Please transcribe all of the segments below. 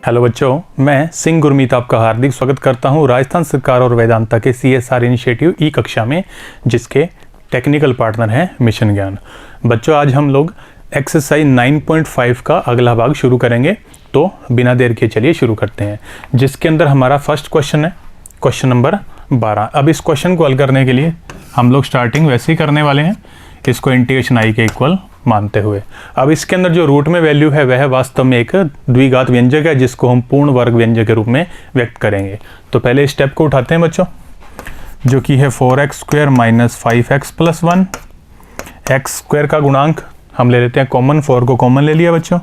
Hello बच्चों, मैं सिंह गुरमीत आपका हार्दिक स्वागत करता हूं राजस्थान सरकार और वेदांता के CSR इनिशिएटिव ई कक्षा में, जिसके टेक्निकल पार्टनर हैं मिशन ज्ञान। बच्चों, आज हम लोग एक्सरसाइज 9.5 का अगला भाग शुरू करेंगे। तो बिना देर के चलिए शुरू करते हैं, जिसके अंदर हमारा फर्स्ट क्वेश्चन है क्वेश्चन नंबर 12। अब इस क्वेश्चन को हल करने के लिए हम लोग स्टार्टिंग वैसे ही करने वाले हैं, इसको इंटीग्रेशन आई के इक्वल मानते हुए। अब इसके अंदर जो रूट में वैल्यू है वह वास्तव में एक द्विघात व्यंजक है, जिसको हम पूर्ण वर्ग व्यंजक के रूप में व्यक्त करेंगे। तो पहले इस स्टेप को उठाते हैं बच्चों, जो कि है 4x² - 5x + 1। x² का गुणांक हम ले लेते हैं कॉमन, 4 को कॉमन ले लिया बच्चों,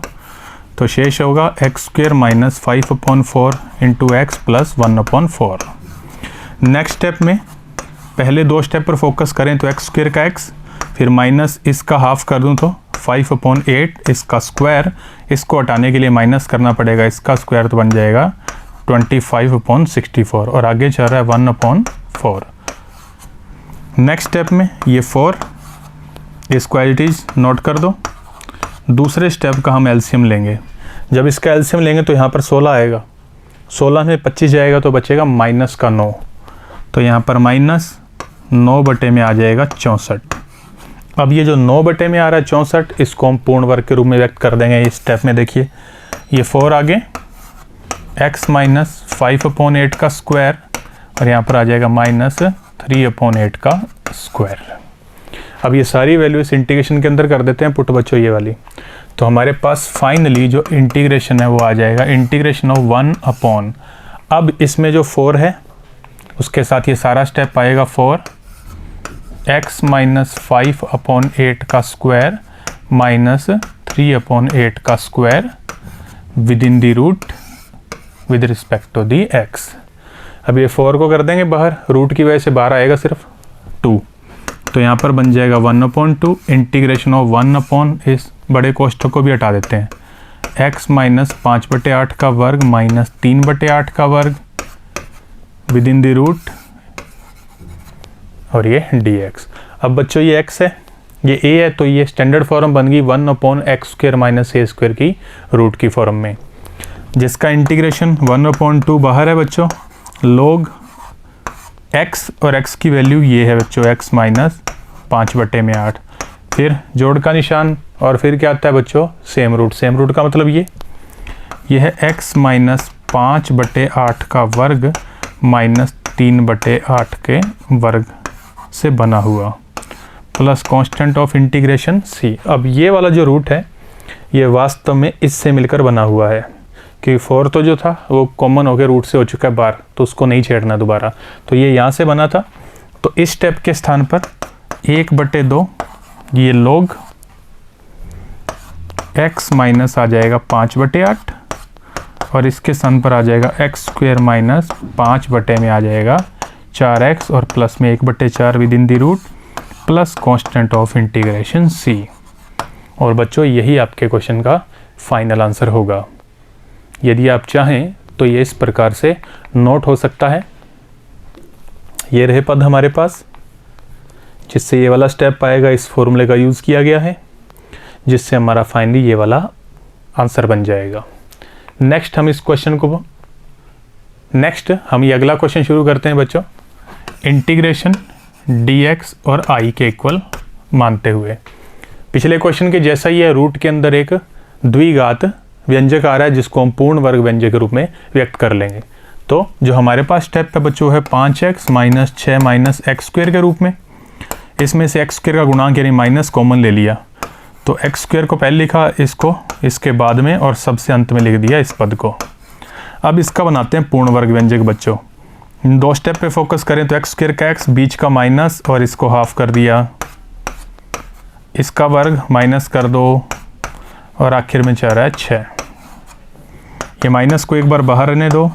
तो शेष होगा x² - 5/4 × x + 1/4। नेक्स्ट स्टेप में पहले दो स्टेप पर फोकस करें तो x² का x, फिर माइनस इसका हाफ कर दूं तो 5/8 इसका स्क्वायर, इसको हटाने के लिए माइनस करना पड़ेगा इसका स्क्वायर, तो बन जाएगा 25/64 और आगे चल रहा है 1/4। नेक्स्ट स्टेप में ये 4 इसको एज इट इज नोट कर दो। दूसरे स्टेप का हम एलसीएम लेंगे। जब इसका एलसीएम लेंगे तो यहाँ पर 16 आएगा, 16 में 25 जाएगा तो बचेगा माइनस का 9, तो यहाँ पर -9 में आ जाएगा 64। अब ये जो 9 में आ रहा है 64, इसको हम पूर्ण वर्ग के रूप में व्यक्त कर देंगे। इस स्टेप में देखिए ये 4 आगे x - 5/8 का स्क्वायर और यहाँ पर आ जाएगा -3/8 का स्क्वायर। अब ये सारी वैल्यू इस इंटीग्रेशन के अंदर कर देते हैं पुट बच्चों ये वाली। तो हमारे पास फाइनली जो इंटीग्रेशन है वो आ जाएगा इंटीग्रेशन ऑफ 1/। अब इसमें जो 4 है उसके साथ ये सारा स्टेप आएगा 4x - 5/8 का स्क्वायर -3/8 का square within the root with respect to the x। अब ये 4 को कर देंगे बाहर, रूट की वजह से बाहर आएगा सिर्फ 2, तो यहाँ पर बन जाएगा 1/2। इंटीग्रेशन ऑफ 1/, इस बड़े कोष्ठक को भी हटा देते हैं, x - 5/8 का वर्ग -3/8 का वर्ग विद इन द रूट और ये dx। अब बच्चों ये x है, ये a है, तो ये स्टैंडर्ड फॉर्म बन गई 1/x² - a² की रूट की फॉर्म में, जिसका इंटीग्रेशन 1/2 बाहर है बच्चों, log x और x की वैल्यू ये है बच्चों x - 5/8, फिर जोड़ का निशान और फिर क्या आता है बच्चों सेम रूट। सेम रूट का मतलब ये है x - 5/8 का वर्ग -3/8 के वर्ग से बना हुआ plus constant of integration c। अब ये वाला जो रूट है ये वास्तव में इससे मिलकर बना हुआ है, क्योंकि 4 तो जो था वो कॉमन होकर रूट से हो चुका है बाहर, तो उसको नहीं छेड़ना दोबारा, तो ये यहाँ से बना था। तो इस स्टेप के स्थान पर 1/2 ये log x माइनस आ जाएगा 5/8 और इसके स्थान पर आ जाएगा x² - 5 में आ जाएगा 4x और प्लस में 1/4 within the root plus constant of integration c। और बच्चों यही आपके क्वेश्चन का फाइनल आंसर होगा। यदि आप चाहें तो ये इस प्रकार से नोट हो सकता है। ये रहे पद हमारे पास, जिससे ये वाला स्टेप आएगा, इस फॉर्मूले का यूज़ किया गया है, जिससे हमारा फाइनली ये वाला आंसर बन जाएगा। नेक्स्ट हम ये अगला क्वेश्चन शुरू करते हैं बच्चों, इंटीग्रेशन dx और i के इक्वल मानते हुए। पिछले क्वेश्चन के जैसा ही है, रूट के अंदर एक द्विघात व्यंजक आ रहा है, जिसको हम पूर्ण वर्ग व्यंजक के रूप में व्यक्त कर लेंगे। तो जो हमारे पास स्टेप है बच्चों है 5x - 6 - x² के रूप में। इसमें से x² का गुणांक यानी माइनस कॉमन ले लिया, तो x² को पहले लिखा, इसको इसके बाद में और सबसे अंत में लिख दिया इस पद को। अब इसका बनाते हैं पूर्ण वर्ग व्यंजक बच्चों। दो स्टेप पे फोकस करें तो x² का x, बीच का माइनस और इसको हाफ कर दिया, इसका वर्ग माइनस कर दो और आखिर में चल रहा है 6। ये माइनस को एक बार बाहर रहने दो,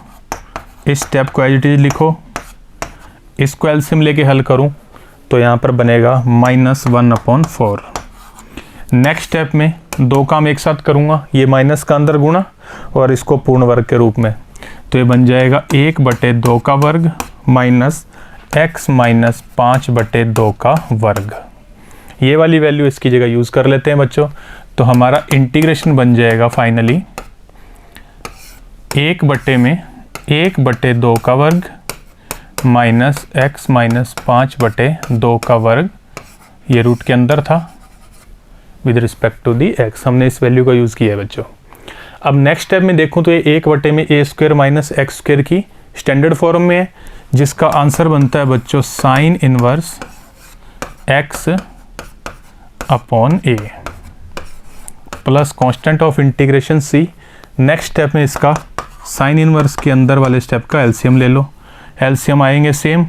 इस स्टेप को एज इट इज लिखो, इसको एलसीएम लेके हल करूं तो यहाँ पर बनेगा -1/4। नेक्स्ट स्टेप में दो काम एक साथ करूँगा, ये माइनस का अंदर गुणा और इसको पूर्ण वर्ग के रूप में, तो ये बन जाएगा 1/2 का वर्ग माइनस x - 5/2 का वर्ग। ये वाली वैल्यू इसकी जगह यूज़ कर लेते हैं बच्चों। तो हमारा इंटीग्रेशन बन जाएगा फाइनली 1/2 का वर्ग माइनस x माइनस 5/2 का वर्ग, ये रूट के अंदर था with respect to the x। हमने इस वैल्यू का यूज़ किया है बच्चों। अब नेक्स्ट स्टेप में देखूं तो ये 1/a² माइनस x² की स्टैंडर्ड फॉर्म में है, जिसका आंसर बनता है बच्चों sine inverse x upon a plus constant of integration c। Next step में इसका साइन इनवर्स के अंदर वाले स्टेप का एलसीएम ले लो। एलसीएम आएंगे सेम,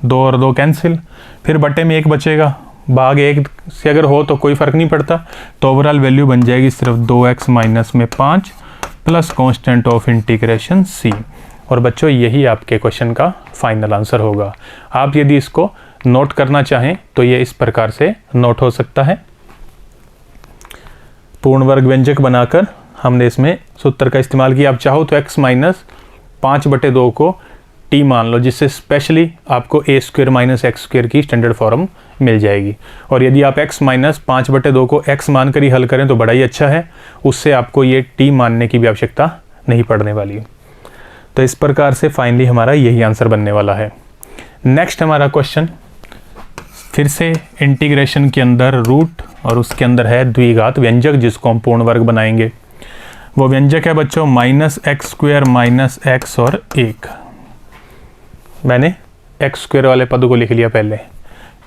2 और 2 कैंसिल, फिर बटे में 1 बचेगा, भाग 1 से अगर हो तो कोई फ़र्क नहीं पड़ता, तो ओवरऑल वैल्यू बन जाएगी सिर्फ 2x माइनस में 5 plus constant of integration c। और बच्चों यही आपके क्वेश्चन का फाइनल आंसर होगा। आप यदि इसको नोट करना चाहें तो ये इस प्रकार से नोट हो सकता है। पूर्ण वर्ग व्यंजक बनाकर हमने इसमें सूत्र का इस्तेमाल किया। आप चाहो तो x माइनस 5/2 को t मान लो, जिससे स्पेशली आपको a² माइनस x² की स्टैंडर्ड फॉर्म मिल जाएगी। और यदि आप x माइनस 5/2 को x मानकर ही हल करें तो बड़ा ही अच्छा है, उससे आपको ये t मानने की भी आवश्यकता नहीं पड़ने वाली। तो इस प्रकार से फाइनली हमारा यही आंसर बनने वाला है। नेक्स्ट हमारा क्वेश्चन फिर से इंटीग्रेशन के अंदर रूट और उसके अंदर है द्विघात व्यंजक, जिसको हम पूर्ण वर्ग बनाएंगे। वो व्यंजक है बच्चों -x² माइनस x और 1। मैंने x² वाले पद को लिख लिया पहले,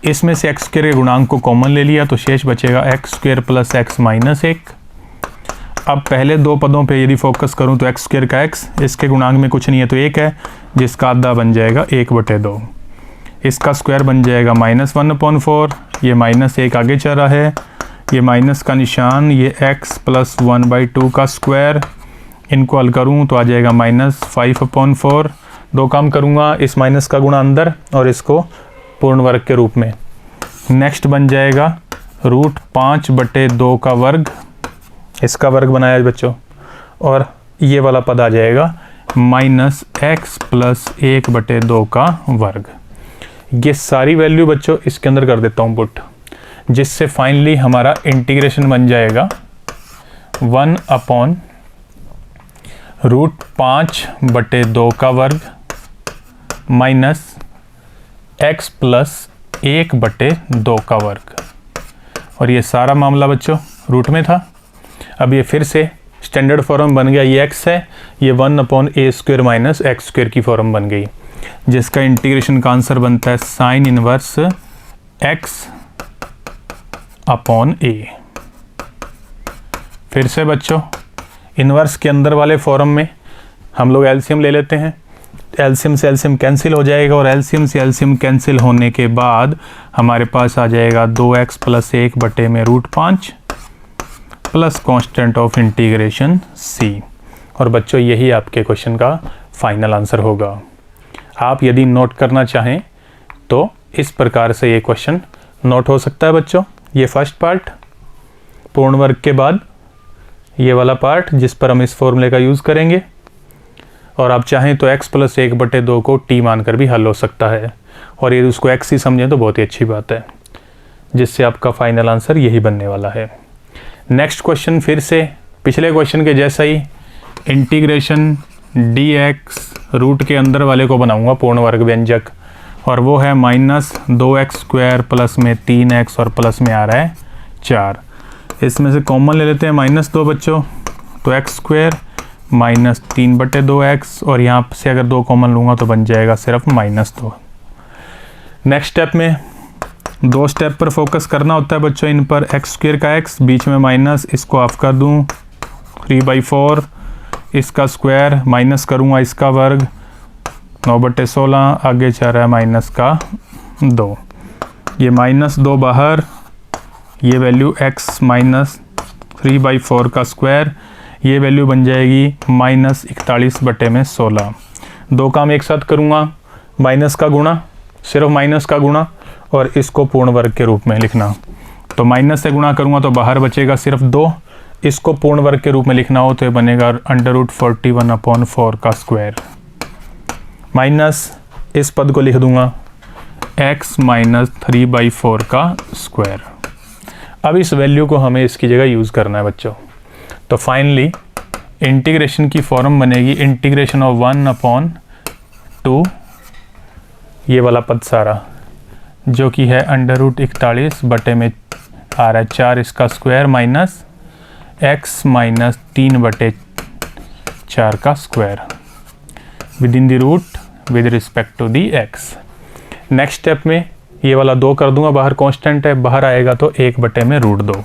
इसमें से x² के गुणांक को कॉमन ले लिया तो शेष बचेगा x² प्लस x माइनस 1। अब पहले 2 पदों पे यदि फोकस करूं तो x² का x, इसके गुणांक में कुछ नहीं है तो 1 है, जिसका आधा बन जाएगा 1/2। इसका स्क्वायर बन जाएगा -1/4, ये -1 आगे चल रहा है, ये माइनस का निशान, ये x प्लस 1/2 का स्क्वायर, इनको हल करूँ तो आ जाएगा -5/4। 2 काम करूँगा, इस माइनस का गुणा अंदर और इसको पूर्ण वर्ग के रूप में। नेक्स्ट बन जाएगा √5/2 का वर्ग, इसका वर्ग बनाया बच्चों, और ये वाला पद आ जाएगा -x प्लस 1/2 का वर्ग। ये सारी वैल्यू बच्चों इसके अंदर कर देता हूँ पुट, जिससे फाइनली हमारा इंटीग्रेशन बन जाएगा 1/√5/2 का वर्ग माइनस x प्लस 1/2 का वर्ग। और ये सारा मामला बच्चों रूट में था। अब ये फिर से स्टैंडर्ड फॉर्म बन गया, ये x है, ये 1/a² माइनस x² की फॉर्म बन गई, जिसका इंटीग्रेशन का आंसर बनता है sine inverse x upon a। फिर से बच्चों इनवर्स के अंदर वाले फॉर्म में हम लोग एलसीएम ले लेते हैं। एलसीएम से एलसीएम कैंसिल हो जाएगा और एलसीएम से एलसीएम कैंसिल होने के बाद हमारे पास आ जाएगा 2x plus 1/√5 plus constant of integration c। और बच्चों यही आपके क्वेश्चन का फाइनल आंसर होगा। आप यदि नोट करना चाहें तो इस प्रकार से ये क्वेश्चन नोट हो सकता है बच्चों। ये फर्स्ट पार्ट पूर्ण वर्ग के बाद ये वाला पार्ट जिस पर हम इस फॉर्मूले का यूज़ करेंगे, और आप चाहें तो x प्लस 1/2 को t मानकर भी हल हो सकता है, और ये उसको x ही समझें तो बहुत ही अच्छी बात है, जिससे आपका फाइनल आंसर यही बनने वाला है। नेक्स्ट क्वेश्चन फिर से पिछले क्वेश्चन के जैसा ही इंटीग्रेशन dx रूट के अंदर वाले को बनाऊंगा पूर्ण वर्ग व्यंजक, और वो है -2x² प्लस में 3x और प्लस में आ रहा है 4। इसमें से कॉमन ले लेते हैं -2 बच्चों, तो x² माइनस 3/2x, और यहाँ से अगर 2 कॉमन लूँगा तो बन जाएगा सिर्फ -2। नेक्स्ट स्टेप में 2 स्टेप पर फोकस करना होता है बच्चों, इन पर x² का x, बीच में माइनस, इसको ऑफ कर दूँ 3/4, इसका स्क्वायर माइनस करूँगा इसका वर्ग 9/16, आगे चल रहा है माइनस का 2, ये -2 बाहर, ये वैल्यू x माइनस 3/4 का स्क्वायर, ये वैल्यू बन जाएगी -41/16। 2 काम एक साथ करूँगा, माइनस का गुणा, सिर्फ माइनस का गुणा, और इसको पूर्ण वर्ग के रूप में लिखना। तो माइनस से गुणा करूँगा तो बाहर बचेगा सिर्फ 2, इसको पूर्ण वर्ग के रूप में लिखना हो तो ये बनेगा √41/4 का स्क्वायर, माइनस इस पद को लिख दूंगा x माइनस 3/4 का स्क्वायर। अब इस वैल्यू को हमें इसकी जगह यूज़ करना है बच्चों। तो फाइनली इंटीग्रेशन की फॉर्म बनेगी इंटीग्रेशन ऑफ 1/2 ये वाला पद सारा जो कि है √41 बटे में आ रहा है 4 इसका स्क्वायर माइनस x माइनस 3/4 का square within the root with respect to the x। Next step में ये वाला 2 कर दूंगा, बाहर कांस्टेंट है, बाहर आएगा तो 1/√2।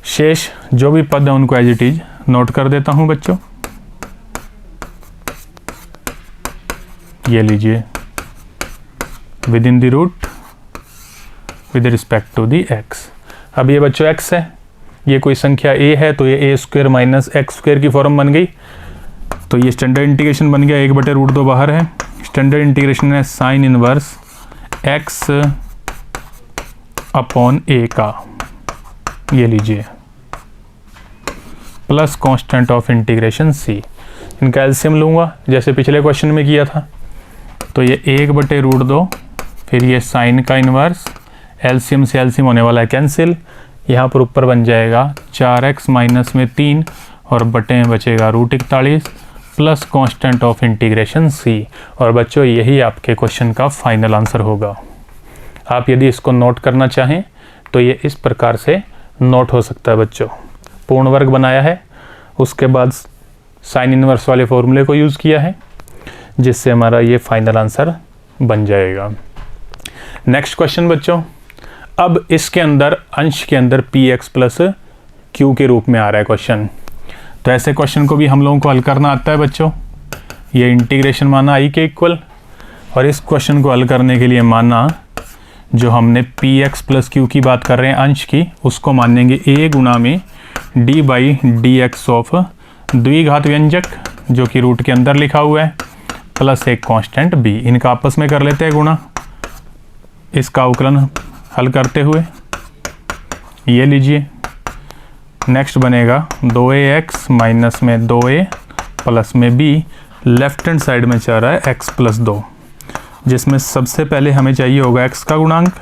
शेष जो भी पद है उनको एज इट इज नोट कर देता हूं बच्चों। ये लीजिए within the root with respect to the x। अब ये बच्चों x है, ये कोई संख्या a है तो ये a² माइनस x² की फॉर्म बन गई। तो ये स्टैंडर्ड इंटीग्रेशन बन गया, 1/√2 बाहर है। स्टैंडर्ड इंटीग्रेशन है sine inverse x upon a का, ये लीजिए, plus constant of integration c। इनका एलसीएम लूँगा जैसे पिछले क्वेश्चन में किया था। तो ये 1/√2 फिर ये साइन का इनवर्स, एलसीएम से एलसीएम होने वाला है कैंसिल। यहाँ पर ऊपर बन जाएगा 4x माइनस में 3 और बटे में बचेगा √41 plus constant of integration c। और बच्चों यही आपके क्वेश्चन का फाइनल आंसर होगा। आप यदि इसको नोट करना चाहें तो ये इस प्रकार से नोट हो सकता है बच्चों। पूर्ण वर्ग बनाया है, उसके बाद साइन इनवर्स वाले फॉर्मूले को यूज़ किया है, जिससे हमारा ये फाइनल आंसर बन जाएगा। नेक्स्ट क्वेश्चन बच्चों, अब इसके अंदर अंश के अंदर px प्लस q के रूप में आ रहा है क्वेश्चन। तो ऐसे क्वेश्चन को भी हम लोगों को हल करना आता है बच्चों। ये इंटीग्रेशन माना i के इक्वल, और इस क्वेश्चन को हल करने के लिए माना जो हमने px प्लस q की बात कर रहे हैं अंश की, उसको मानेंगे a गुना में d/dx ऑफ द्विघात व्यंजक जो कि रूट के अंदर लिखा हुआ है प्लस एक कांस्टेंट b। इनका आपस में कर लेते हैं गुणा, इसका अवकलन हल करते हुए ये लीजिए। नेक्स्ट बनेगा 2ax माइनस में 2a प्लस में b, लेफ्ट हैंड साइड में चाह रहा है x प्लस 2, जिसमें सबसे पहले हमें चाहिए होगा x का गुणांक।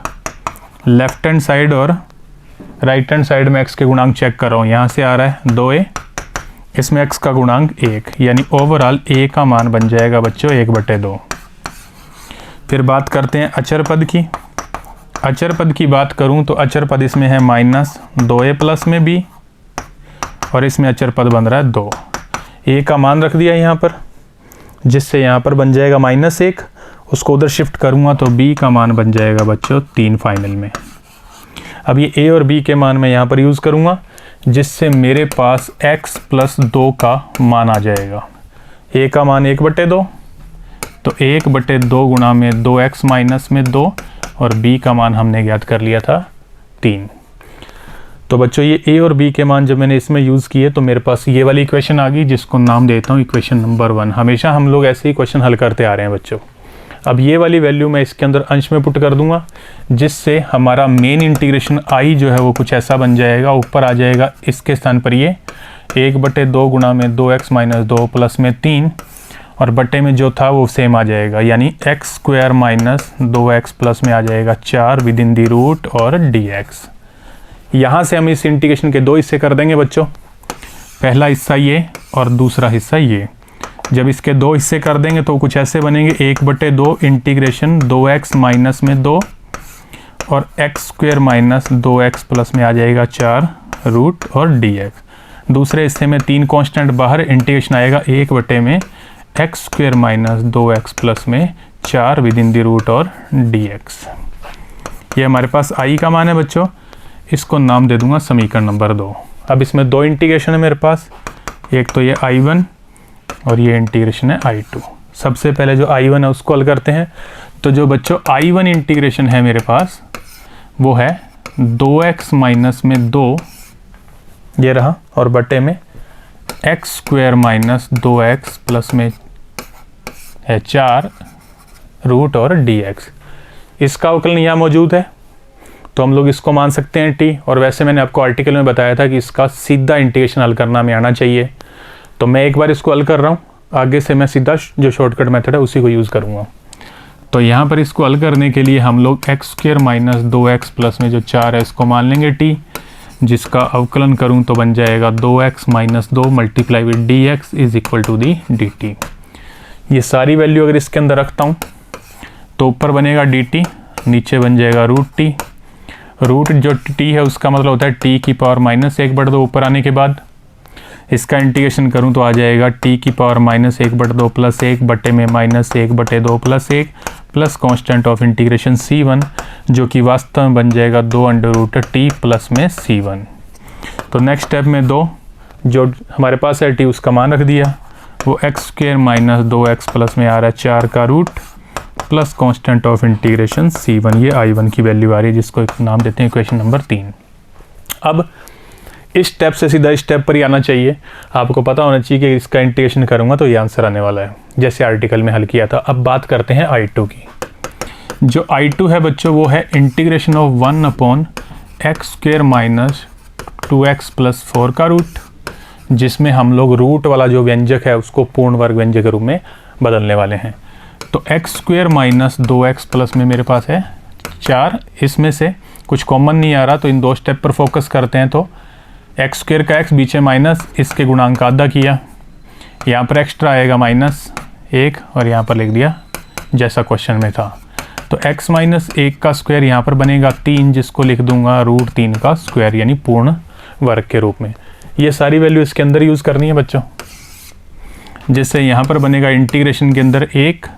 लेफ्ट हैंड साइड और राइट हैंड साइड में x के गुणांक चेक कर रहा हूँ, यहाँ से आ रहा है 2a, इसमें x का गुणांक 1, यानी ओवरऑल a का मान बन जाएगा बच्चों 1/2। फिर बात करते हैं अचर पद की। अचर पद की बात करूं तो अचर पद इसमें है माइनस 2a प्लस में b, और इसमें अचर पद बन रहा है 2। a का मान रख दिया यहाँ पर, जिससे यहाँ पर बन जाएगा -1। उसको उधर शिफ्ट करूँगा तो b का मान बन जाएगा बच्चों 3 फाइनल में। अब ये a और b के मान मैं यहाँ पर यूज़ करूँगा, जिससे मेरे पास x प्लस 2 का मान आ जाएगा। a का मान 1/2, तो 1/2 गुणा में 2x माइनस में 2, और b का मान हमने ज्ञात कर लिया था 3। तो बच्चों ये a और b के मान जब मैंने इसमें यूज़ किए तो मेरे पास ये वाली इक्वेशन आ गई, जिसको नाम देता हूँ इक्वेशन नंबर 1। हमेशा हम लोग ऐसे ही क्वेश्चन हल करते आ रहे हैं बच्चों। अब ये वाली वैल्यू मैं इसके अंदर अंश में पुट कर दूंगा, जिससे हमारा मेन इंटीग्रेशन i जो है वो कुछ ऐसा बन जाएगा। ऊपर आ जाएगा इसके स्थान पर ये 1/2 गुणा में 2x माइनस 2 प्लस में 3, और बटे में जो था वो सेम आ जाएगा, यानी x² माइनस 2x प्लस में आ जाएगा 4 विद इन दी रूट और dx। यहाँ से हम इस इंटीग्रेशन के 2 हिस्से कर देंगे बच्चों, पहला हिस्सा ये और दूसरा हिस्सा ये। जब इसके 2 हिस्से कर देंगे तो कुछ ऐसे बनेंगे 1/2 इंटीग्रेशन 2x माइनस में 2 और x² माइनस 2x प्लस में आ जाएगा 4 रूट और dx। दूसरे हिस्से में 3 कांस्टेंट बाहर, इंटीग्रेशन आएगा 1 में x² माइनस 2x प्लस में 4 विद इन दी रूट और dx। ये हमारे पास i का मान है बच्चों, इसको नाम दे दूंगा समीकरण नंबर 2। अब इसमें 2 इंटीग्रेशन है मेरे पास, एक तो ये i1 और ये इंटीग्रेशन है i2। सबसे पहले जो i1 है उसको हल करते हैं। तो जो बच्चों i1 इंटीग्रेशन है मेरे पास वो है 2x माइनस में 2, ये रहा, और बटे में x² माइनस 2x प्लस में है 4 रूट और dx। इसका अवकलन यहाँ मौजूद है तो हम लोग इसको मान सकते हैं t। और वैसे मैंने आपको आर्टिकल में बताया था कि इसका सीधा इंटीग्रेशन हल करना में आना चाहिए, तो मैं एक बार इसको हल कर रहा हूँ, आगे से मैं सीधा जो शॉर्टकट मेथड है उसी को यूज़ करूँगा। तो यहाँ पर इसको हल करने के लिए हम लोग x² माइनस 2x प्लस में जो 4 है इसको मान लेंगे t। जिसका अवकलन करूं तो बन जाएगा 2x minus 2 multiply with dx is equal to the dt। ये सारी वैल्यू अगर इसके अंदर रखता हूं तो ऊपर बनेगा dt, नीचे बन जाएगा रूट टी। रूट जो t है उसका मतलब होता है t की पावर माइनस 1/2 ऊपर आने के बाद। इसका इंटीग्रेशन करूं तो आ जाएगा t की पावर माइनस 1/2 प्लस 1 बटे में minus 1/2 plus 1 plus constant of integration c1 जो कि वास्तव में बन जाएगा 2√t प्लस में c1। तो नेक्स्ट स्टेप में 2 जो हमारे पास है t उसका मान रख दिया, वो x² माइनस 2x प्लस में आ रहा है 4 का root plus constant of integration c1। ये i1 की वैल्यू आ रही है जिसको एक नाम देते हैं इक्वेशन नंबर 3। अब इस स्टेप से सीधा इस स्टेप पर ही आना चाहिए। आपको पता होना चाहिए कि इसका इंटीग्रेशन करूंगा तो ये आंसर आने वाला है, जैसे आर्टिकल में हल किया था। अब बात करते हैं I2 की। जो I2 है बच्चों वो है integration of 1/x² minus 2x plus 4 का रूट, जिसमें हम लोग रूट वाला जो व्यंजक है उसको पूर्ण वर्ग व्यंजक के रूप में बदलने वाले हैं। तो x² माइनस 2x प्लस में मेरे पास है 4, इसमें से कुछ कॉमन नहीं आ रहा तो इन 2 स्टेप पर फोकस करते हैं। तो x² का x बीच में माइनस, इसके गुणांक का आधा किया, यहाँ पर एक्स्ट्रा आएगा -1 और यहाँ पर लिख दिया जैसा क्वेश्चन में था। तो x माइनस 1 का स्क्वायर यहाँ पर बनेगा 3, जिसको लिख दूंगा √3 का स्क्वायर यानी पूर्ण वर्ग के रूप में। ये सारी वैल्यू इसके अंदर यूज़ करनी है बच्चों, जिससे यहाँ पर बनेगा इंटीग्रेशन के अंदर 1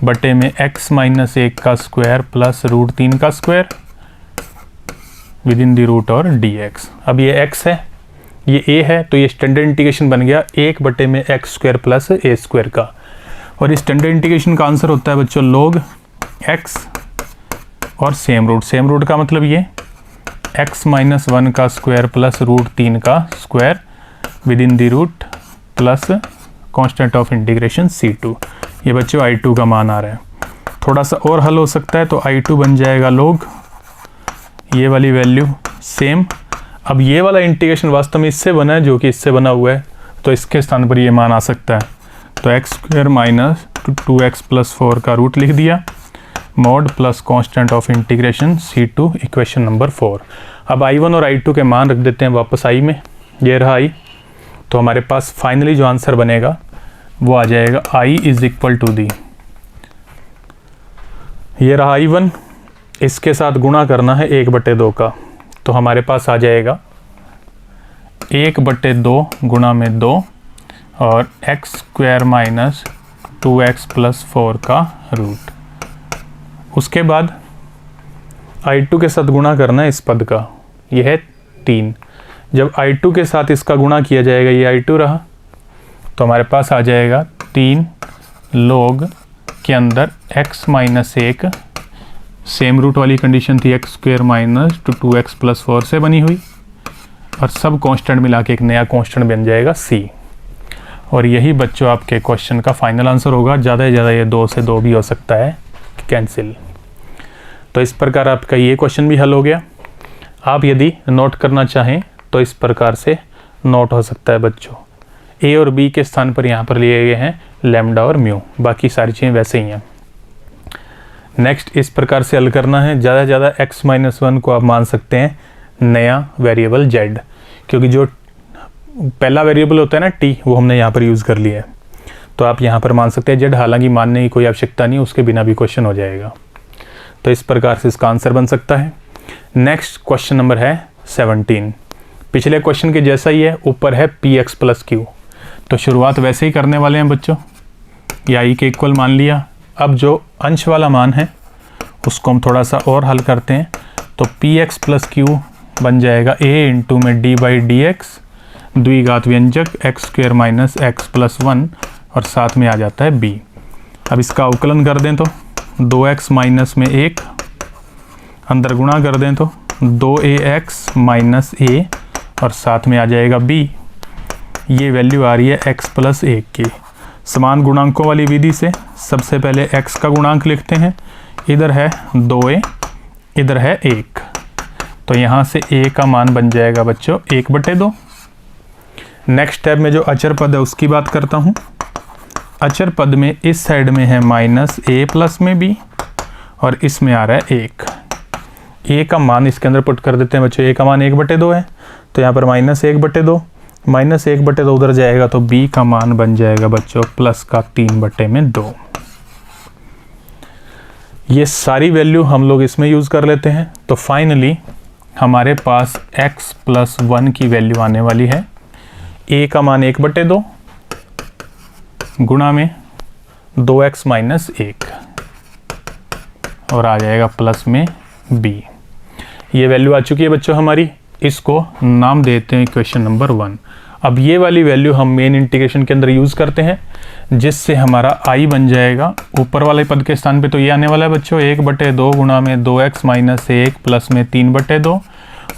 बटे में x माइनस 1 का स्क्वायर प्लस √3 का square within the root और dx। अब ये x है, ये a है, तो ये स्टैंडर्ड इंटीग्रेशन बन गया 1 बटे में x² प्लस a² का। और इस स्टैंडर्ड इंटीग्रेशन का आंसर होता है बच्चों log x और सेम रूट का मतलब ये x माइनस 1 का स्क्वायर प्लस √3 का square within the root plus constant of integration c2। ये बच्चों I2 का मान आ रहा है। थोड़ा सा और हल हो सकता है तो I2 बन जाएगा log ये वाली वैल्यू सेम। अब ये वाला इंटीग्रेशन वास्तव में इससे बना है जो कि इससे बना हुआ है, तो इसके स्थान पर ये मान आ सकता है। तो x² माइनस 2x प्लस 4 का रूट लिख दिया, mod plus constant of integration c2 equation number 4। अब I1 और I2 के मान रख देते हैं वापस I में, ये रहा I। तो हमारे पास फाइनली जो आंसर बनेगा वो आ जाएगा I is equal to the, ये रहा I1, इसके साथ गुणा करना है 1/2 का, तो हमारे पास आ जाएगा 1/2 गुणा में 2 और x² माइनस 2x प्लस 4 का रूट। उसके बाद I2 के साथ गुणा करना है इस पद का, यह है 3। जब I2 के साथ इसका गुणा किया जाएगा, ये I2 रहा, तो हमारे पास आ जाएगा 3 log के अंदर x माइनस 1, सेम रूट वाली कंडीशन थी x² माइनस 2x प्लस 4 से बनी हुई, और सब कांस्टेंट मिला के एक नया कांस्टेंट बन जाएगा c। और यही बच्चों आपके क्वेश्चन का फाइनल आंसर होगा। ज़्यादा से ज़्यादा ये 2 से 2 भी हो सकता है कैंसिल। तो इस प्रकार आपका ये क्वेश्चन भी हल हो गया। आप यदि नोट करना चाहें तो इस प्रकार से नोट हो सकता है बच्चों। a और b के स्थान पर यहाँ पर लिए गए हैं लैम्डा और म्यू, बाकी सारी चीज़ें वैसे ही हैं। नेक्स्ट इस प्रकार से हल करना है। ज़्यादा से ज़्यादा x माइनस 1 को आप मान सकते हैं नया वेरिएबल z, क्योंकि जो पहला वेरिएबल होता है ना t, वो हमने यहाँ पर यूज़ कर लिया है। तो आप यहाँ पर मान सकते हैं z, हालांकि मानने की कोई आवश्यकता नहीं, उसके बिना भी क्वेश्चन हो जाएगा। तो इस प्रकार से इसका आंसर बन सकता है। नेक्स्ट क्वेश्चन नंबर है 17। पिछले क्वेश्चन के जैसा ही है, ऊपर है px प्लस q। तो शुरुआत वैसे ही करने वाले हैं बच्चों, या i के इक्वल मान लिया। अब जो अंश वाला मान है उसको हम थोड़ा सा और हल करते हैं। तो px प्लस q बन जाएगा a इंटू में d बाई डी एक्स, द्विघात व्यंजक x² माइनस x प्लस 1 और साथ में आ जाता है b। अब इसका अवकलन कर दें तो 2x माइनस में 1, अंदर गुणा कर दें तो 2ax माइनस a और साथ में आ जाएगा b। ये वैल्यू आ रही है x प्लस 1 की। समान गुणांकों वाली विधि से सबसे पहले x का गुणांक लिखते हैं। इधर है 2a, इधर है 1, तो यहाँ से a का मान बन जाएगा बच्चों 1/2। नेक्स्ट स्टेप में जो अचर पद है उसकी बात करता हूँ। अचर पद में इस साइड में है माइनस a प्लस में b और इसमें आ रहा है 1। ए का मान इसके अंदर पुट कर देते हैं बच्चों। ए का मान 1/2 है, तो यहाँ पर -1/2, -1/2 उधर जाएगा तो बी का मान बन जाएगा बच्चों प्लस का 3/2। ये सारी वैल्यू हम लोग इसमें यूज़ कर लेते हैं। तो फाइनली हमारे पास x + 1 की वैल्यू आने वाली है। a का मान 1/2 गुणा में 2x - 1 और आ जाएगा प्लस में b। ये वैल्यू आ चुकी है बच्चों हमारी। इसको नाम देते हैं इक्वेशन नंबर 1। अब ये वाली वैल्यू हम मेन इंटीग्रेशन के अंदर यूज़ करते हैं, जिससे हमारा i बन जाएगा ऊपर वाले पद के स्थान पे। तो ये आने वाला है बच्चों 1/2 गुणा में 2x - 1 प्लस में 3/2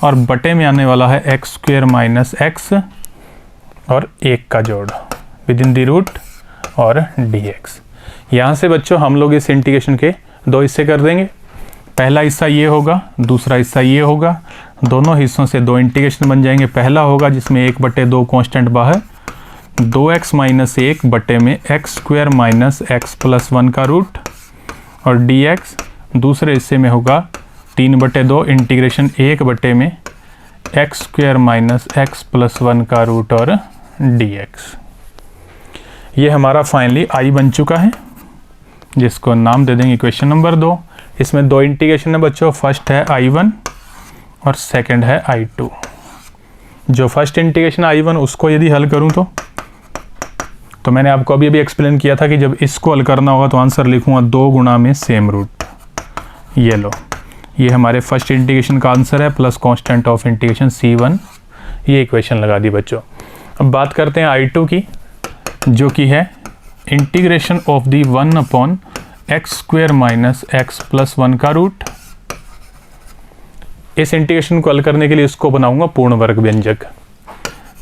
और बटे में आने वाला है x² - x और 1 का जोड़ विदिन द रूट और dx। यहाँ से बच्चों हम लोग इस इंटीग्रेशन के दो हिस्से कर देंगे। पहला हिस्सा ये होगा, दूसरा हिस्सा ये होगा। दोनों हिस्सों से दो इंटीग्रेशन बन जाएंगे। पहला होगा जिसमें 1/2 कांस्टेंट बाहर, 2x - 1 बटे में x² - x + 1 का रूट और dx। दूसरे हिस्से में होगा 3/2 इंटीग्रेशन 1 बटे में x² - x + 1 का रूट और dx। ये हमारा फाइनली i बन चुका है, जिसको नाम दे देंगे इक्वेशन नंबर 2। इसमें दो इंटीग्रेशन है बच्चों, फर्स्ट है I1 और सेकंड है I2। जो फर्स्ट इंटीग्रेशन I1 उसको यदि हल करूं तो मैंने आपको अभी एक्सप्लेन किया था कि जब इसको हल करना होगा तो आंसर लिखूंगा 2 गुणा में सेम रूट। ये लो, ये हमारे फर्स्ट इंटीग्रेशन का आंसर है plus constant of integration C1। ये इक्वेशन लगा दी बच्चों। अब बात करते हैं I2 की, जो कि है integration of the 1/x² - x + 1 का रूट। इस इंटीग्रेशन को हल करने के लिए इसको बनाऊंगा पूर्ण वर्ग व्यंजक।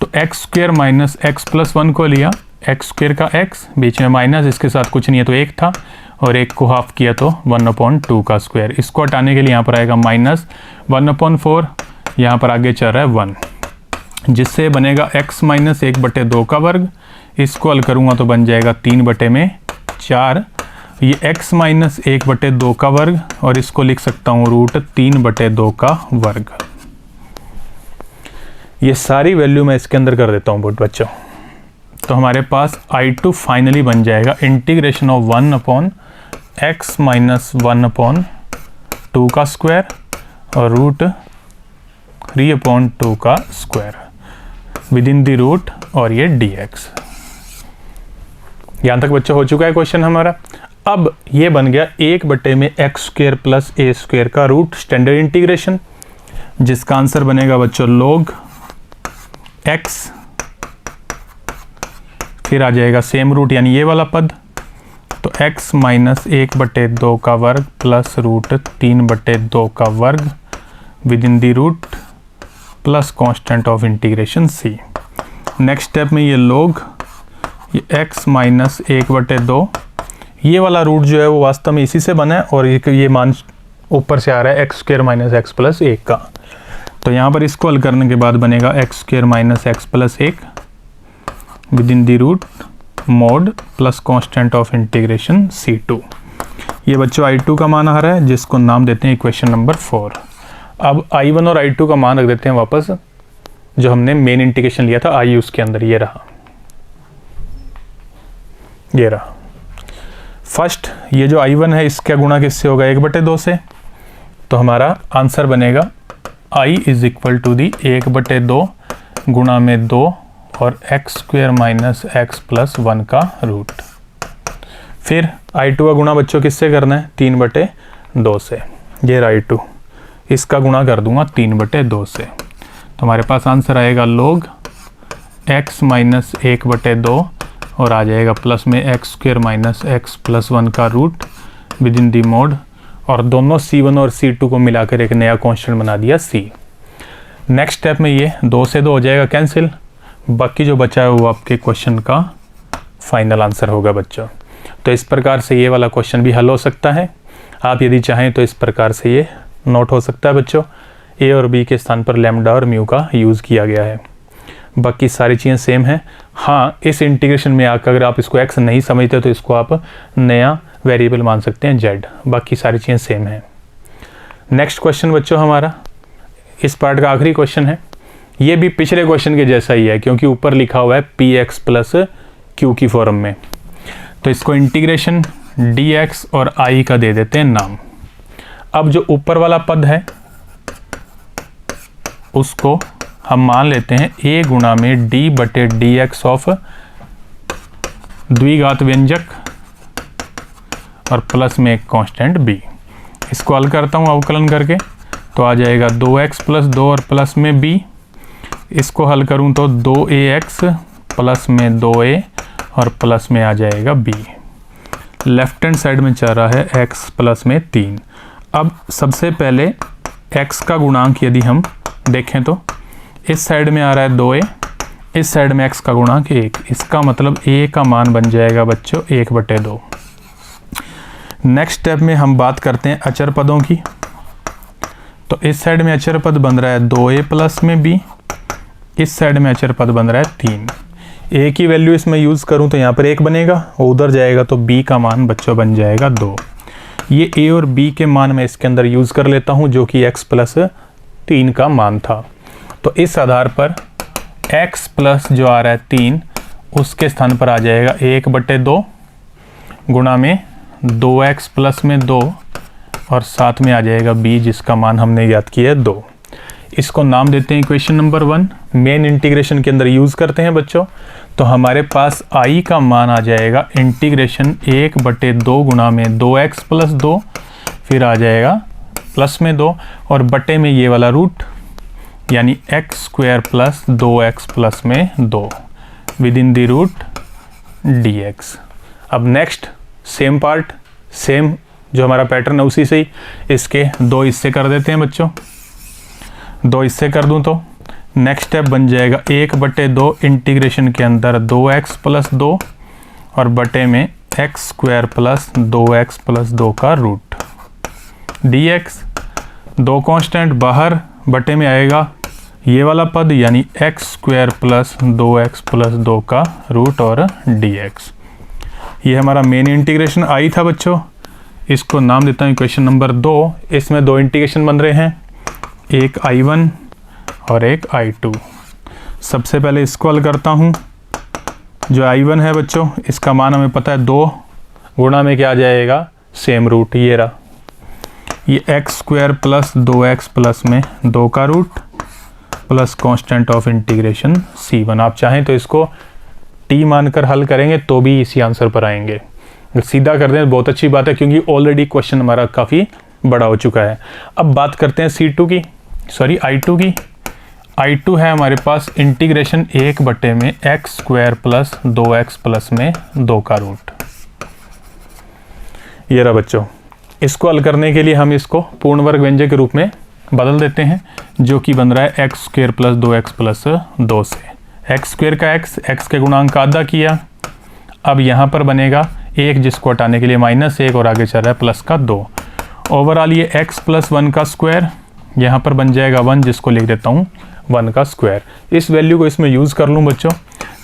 तो x² - x + 1 को लिया, x² का x, बीच में माइनस, इसके साथ कुछ नहीं है तो 1 था, और 1 को हाफ किया तो 1/2 का स्क्वायर। इसको हटाने के लिए यहाँ पर आएगा -1/4, यहाँ पर आगे चल रहा है 1, जिससे बनेगा x - 1/2 का वर्ग। इसको हल करूँगा तो बन जाएगा 3/4। ये x - 1/2 का वर्ग और इसको लिख सकता हूँ रूट 3/2 का वर्ग। ये सारी वैल्यू मैं इसके अंदर कर देता हूँ बच्चों। तो हमारे पास I2 फाइनली बन जाएगा इंटीग्रेशन ऑफ 1/x - 1/2 का स्क्वायर और रूट 3/2 का स्क्वायर विदिन द रूट और ये dx। यहाँ तक बच्चों हो चुका है क्वेश्चन हमारा। अब ये बन गया 1 में x² + a² का रूट स्टैंडर्ड इंटीग्रेशन, जिसका आंसर बनेगा बच्चों log x, फिर आ जाएगा सेम रूट यानी ये वाला पद, तो x - 1/2 का वर्ग प्लस रूट 3/2 का वर्ग within the root plus constant of integration c। Next step में ये log ये x - 1/2, ये वाला रूट जो है वो वास्तव में इसी से बना है और ये मान ऊपर से आ रहा है x² - x + 1 का। तो यहाँ पर इसको हल करने के बाद बनेगा x² - x + 1 within the root mod plus constant of integration c2। ये बच्चों I2 का मान आ रहा है, जिसको नाम देते हैं इक्वेशन नंबर 4। अब I1 और I2 का मान रख देते हैं वापस, जो हमने मेन इंटीग्रेशन लिया था I उसके अंदर। ये रहा, ये रहा फर्स्ट। ये जो I1 है इसका गुणा किससे होगा 1/2 से, तो हमारा आंसर बनेगा I = 1/2 गुणा में 2 और x² - x + 1 का रूट। फिर I2 का गुणा बच्चों किससे करना है 3/2 से। ये रहा I2, इसका गुणा कर दूंगा 3/2 से, तो हमारे पास आंसर आएगा log x - 1/2 और आ जाएगा प्लस में x² - x + 1 का रूट विदिन द मोड, और दोनों C1 और C2 को मिलाकर एक नया कांस्टेंट बना दिया C। नेक्स्ट स्टेप में ये 2 से 2 हो जाएगा कैंसिल, बाकी जो बचा है वो आपके क्वेश्चन का फाइनल आंसर होगा बच्चों। तो इस प्रकार से ये वाला क्वेश्चन भी हल हो सकता है। आप यदि चाहें तो इस प्रकार से ये नोट हो सकता है बच्चों। ए और बी के स्थान पर लैम्डा और म्यू का यूज़ किया गया है, बाकी सारी चीज़ें सेम हैं। हाँ, इस इंटीग्रेशन में आकर अगर आप इसको x नहीं समझते तो इसको आप नया वेरिएबल मान सकते हैं z, बाकी सारी चीज़ें सेम हैं। नेक्स्ट क्वेश्चन बच्चों हमारा इस पार्ट का आखिरी क्वेश्चन है। ये भी पिछले क्वेश्चन के जैसा ही है क्योंकि ऊपर लिखा हुआ है px प्लस q की फॉर्म में। तो इसको इंटीग्रेशन dx और i का दे देते हैं नाम। अब जो ऊपर वाला पद है उसको हम मान लेते हैं a गुणा में d बटे dx ऑफ द्विघात व्यंजक और प्लस में एक कांस्टेंट b। इसको हल करता हूँ अवकलन करके, तो आ जाएगा 2x प्लस 2 और प्लस में b। इसको हल करूँ तो 2ax प्लस में 2a और प्लस में आ जाएगा b। लेफ्ट हैंड साइड में चल रहा है x प्लस में 3। अब सबसे पहले x का गुणांक यदि हम देखें तो इस साइड में आ रहा है 2a, इस साइड में x का गुणांक 1। इसका मतलब a का मान बन जाएगा बच्चों 1/2। नेक्स्ट स्टेप में हम बात करते हैं अचर पदों की। तो इस साइड में अचर पद बन रहा है 2a प्लस में b, इस साइड में अचर पद बन रहा है 3। a की वैल्यू इसमें यूज़ करूं तो यहाँ पर 1 बनेगा और उधर जाएगा तो b का मान बच्चों बन जाएगा 2। ये a और b के मान मैं इसके अंदर यूज़ कर लेता हूं जो कि x प्लस 3 का मान था। तो इस आधार पर x प्लस जो आ रहा है 3 उसके स्थान पर आ जाएगा 1/2 गुणा में 2x प्लस में 2 और साथ में आ जाएगा b जिसका मान हमने याद किया है 2। इसको नाम देते हैं इक्वेशन नंबर 1। मेन इंटीग्रेशन के अंदर यूज़ करते हैं बच्चों। तो हमारे पास i का मान आ जाएगा इंटीग्रेशन 1/2 गुणा में 2x प्लस 2, फिर आ जाएगा प्लस में 2 और बटे में ये वाला रूट यानी x² प्लस 2x प्लस में 2 within the root dx। अब नेक्स्ट सेम पार्ट, सेम जो हमारा पैटर्न है उसी से ही इसके 2 हिस्से कर देते हैं बच्चों। 2 हिस्से कर दूं तो नेक्स्ट स्टेप बन जाएगा 1/2 इंटीग्रेशन के अंदर 2x प्लस 2 और बटे में x² प्लस 2x प्लस 2 का रूट dx। 2 कांस्टेंट बाहर, बटे में आएगा ये वाला पद यानी x² प्लस 2x प्लस 2 का रूट और dx। ये हमारा मेन इंटीग्रेशन i था बच्चों। इसको नाम देता हूँ इक्वेशन नंबर 2। इसमें 2 इंटीग्रेशन बन रहे हैं, एक i1 और एक i2। सबसे पहले इसको हल करता हूँ। जो i1 है बच्चों इसका मान हमें पता है 2 गुणा में क्या आ जाएगा सेम रूट, ये रहा। ये x² प्लस 2x प्लस में 2 का root plus constant of integration c1। आप चाहें तो इसको t मानकर हल करेंगे तो भी इसी आंसर पर आएंगे। सीधा कर दें बहुत अच्छी बात है क्योंकि ऑलरेडी क्वेश्चन हमारा काफ़ी बड़ा हो चुका है। अब बात करते हैं i2 की। i2 है हमारे पास इंटीग्रेशन 1 में x² प्लस 2x प्लस में 2 का रूट। ये रहा बच्चों। इसको हल करने के लिए हम इसको पूर्ण वर्ग व्यंजक के रूप में बदल देते हैं जो कि बन रहा है x² प्लस 2x प्लस 2 से। x² का x के गुणांक का आधा किया। अब यहाँ पर बनेगा 1 जिसको हटाने के लिए -1 और आगे चल रहा है प्लस का 2। ओवरऑल ये x प्लस 1 का स्क्वायर यहाँ पर बन जाएगा 1 जिसको लिख देता हूँ 1 का स्क्वायर। इस वैल्यू को इसमें यूज़ कर लूँ बच्चों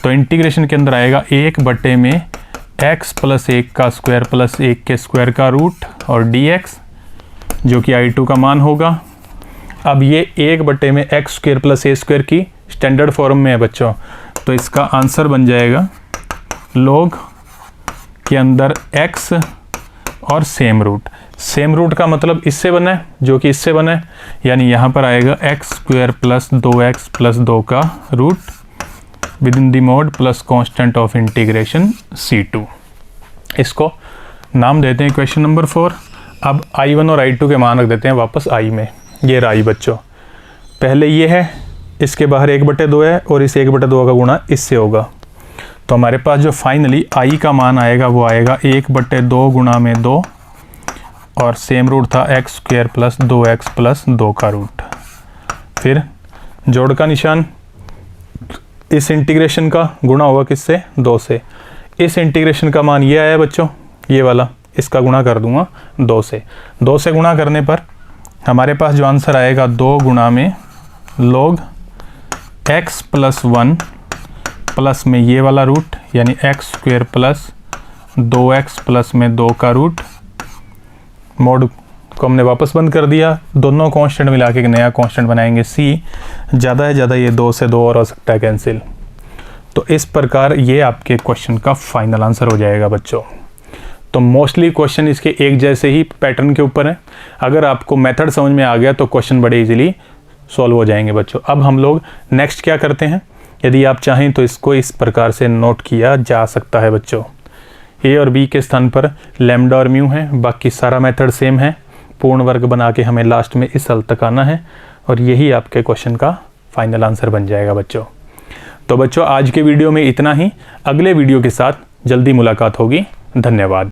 तो इंटीग्रेशन के अंदर आएगा 1 में x प्लस 1 का स्क्वायर प्लस 1 के स्क्वायर का रूट और dx जो कि i2 का मान होगा। अब ये 1 में x² प्लस a² की स्टैंडर्ड फॉर्म में है बच्चों, तो इसका आंसर बन जाएगा log के अंदर x और सेम रूट का मतलब इससे बना है जो कि इससे बना है, यानी यहाँ पर आएगा x² प्लस 2x प्लस 2 का root within the mod plus constant of integration c2। इसको नाम देते हैं क्वेश्चन नंबर 4। अब i1 और i2 के मान रख देते हैं वापस i में। ये रहा i बच्चों। पहले ये है, इसके बाहर 1/2 है और इस 1/2 का गुणा इससे होगा। तो हमारे पास जो फाइनली i का मान आएगा वो आएगा 1/2 गुणा में 2 और सेम रूट था x² प्लस 2x प्लस 2 का रूट। फिर जोड़ का निशान, इस इंटीग्रेशन का गुणा होगा किससे 2 से। इस इंटीग्रेशन का मान ये आया बच्चों, ये वाला, इसका गुणा कर दूंगा 2 से। 2 से गुणा करने पर हमारे पास जो आंसर आएगा 2 गुणा में log x प्लस 1 प्लस में ये वाला रूट यानी x² प्लस 2x प्लस में 2 का रूट मोड को हमने वापस बंद कर दिया, दोनों कांस्टेंट मिला के एक नया कांस्टेंट बनाएंगे c। ज़्यादा है ज़्यादा ये 2 से 2 और हो सकता है कैंसिल। तो इस प्रकार ये आपके क्वेश्चन का फाइनल आंसर हो जाएगा बच्चों। तो मोस्टली क्वेश्चन इसके एक जैसे ही पैटर्न के ऊपर है। अगर आपको मेथड समझ में आ गया तो क्वेश्चन बड़े इजीली सॉल्व हो जाएंगे बच्चों। अब हम लोग नेक्स्ट क्या करते हैं, यदि आप चाहें तो इसको इस प्रकार से नोट किया जा सकता है बच्चों। ए और बी के स्थान पर लैम्डा और म्यू है, बाकी सारा मेथड सेम है। पूर्ण वर्ग बना के हमें लास्ट में इस हल तक आना है और यही आपके क्वेश्चन का फाइनल आंसर बन जाएगा बच्चों। तो बच्चों आज के वीडियो में इतना ही। अगले वीडियो के साथ जल्दी मुलाकात होगी। धन्यवाद।